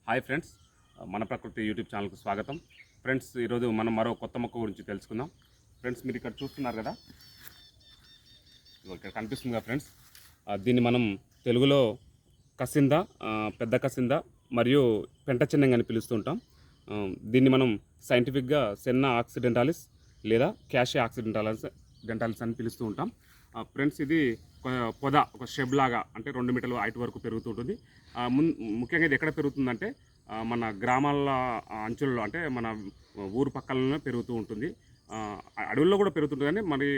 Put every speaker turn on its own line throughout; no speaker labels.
Hi friends, మన ప్రకృతి YouTube ఛానల్కు స్వాగతం. ఫ్రెండ్స్, ఈరోజు మనం మరో కొత్త మొక్క గురించి తెలుసుకుందాం. ఫ్రెండ్స్, మీరు ఇక్కడ చూస్తున్నారు కదా, ఇక్కడ కనిపిస్తుంది కదా ఫ్రెండ్స్. దీన్ని మనం తెలుగులో కసింద, పెద్ద కసింద మరియు పెంట చిన్నంగా అని పిలుస్తుంటాం. దీన్ని మనం సైంటిఫిక్గా సెన్నా ఆక్సిడెంటాలిస్ లేదా క్యాషియా ఆక్సిడెంటాలిస్ అని పిలుస్తూ ఉంటాం. ఫ్రెండ్స్, ఇది ఒక షెబ్ లాగా, అంటే 2 మీటర్ల హైట్ వరకు పెరుగుతూ ఉంటుంది. ముఖ్యంగా ఇది ఎక్కడ పెరుగుతుందంటే మన గ్రామాల అంచుల్లో, అంటే మన ఊరు పక్కలనే పెరుగుతూ ఉంటుంది. అడవుల్లో కూడా పెరుగుతుంటుంది, కానీ మరి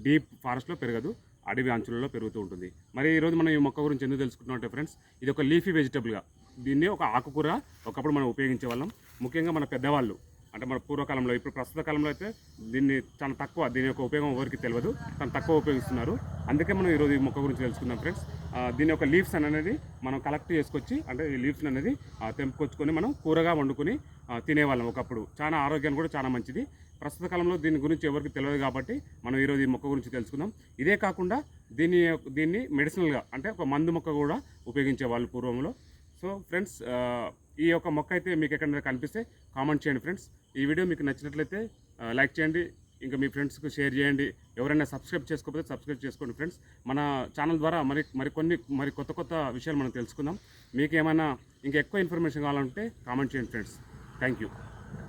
డీప్ ఫారెస్ట్లో పెరగదు, అడవి అంచులలో పెరుగుతూ ఉంటుంది. మరి ఈరోజు మనం ఈ మొక్క గురించి ఎందుకు తెలుసుకుంటున్నాం అంటే ఫ్రెండ్స్, ఇది ఒక లీఫీ వెజిటబుల్గా, దీన్ని ఒక ఆకుకూర ఒకప్పుడు మనం ఉపయోగించే వాళ్ళం. ముఖ్యంగా మన పెద్దవాళ్ళు, అంటే మన పూర్వకాలంలో. ఇప్పుడు ప్రస్తుత కాలంలో అయితే దీన్ని చాలా తక్కువ, దీని యొక్క ఉపయోగం ఎవరికి తెలియదు, చాలా తక్కువ ఉపయోగిస్తున్నారు. అందుకే మనం ఈరోజు ఈ మొక్క గురించి తెలుసుకుందాం ఫ్రెండ్స్. దీని యొక్క లీవ్స్ అనేది మనం కలెక్ట్ చేసుకొచ్చి, అంటే ఈ లీవ్స్ అనేది తెంపుకొచ్చుకొని మనం కూరగా వండుకొని తినేవాళ్ళం ఒకప్పుడు. చాలా ఆరోగ్యానికి కూడా చాలా మంచిది. ప్రస్తుత కాలంలో దీని గురించి ఎవరికి తెలియదు కాబట్టి మనం ఈరోజు ఈ మొక్క గురించి తెలుసుకుందాం. ఇదే కాకుండా దీన్ని మెడిసినల్గా, అంటే ఒక మందు మొక్క కూడా ఉపయోగించే వాళ్ళు పూర్వంలో. సో ఫ్రెండ్స్, ఈ యొక్క మొక్క అయితే మీకు ఎక్కడైనా కనిపిస్తే కామెంట్ చేయండి ఫ్రెండ్స్. ఈ వీడియో మీకు నచ్చినట్లయితే లైక్ చేయండి, ఇంకా మీ ఫ్రెండ్స్కి షేర్ చేయండి. ఎవరైనా సబ్స్క్రైబ్ చేసుకోకపోతే సబ్స్క్రైబ్ చేసుకోండి ఫ్రెండ్స్. మన ఛానల్ ద్వారా మరి కొత్త విషయాలు మనం తెలుసుకుందాం. మీకు ఏమైనా ఇంకా ఎక్కువ ఇన్ఫర్మేషన్ కావాలంటే కామెంట్ చేయండి ఫ్రెండ్స్. Thank you.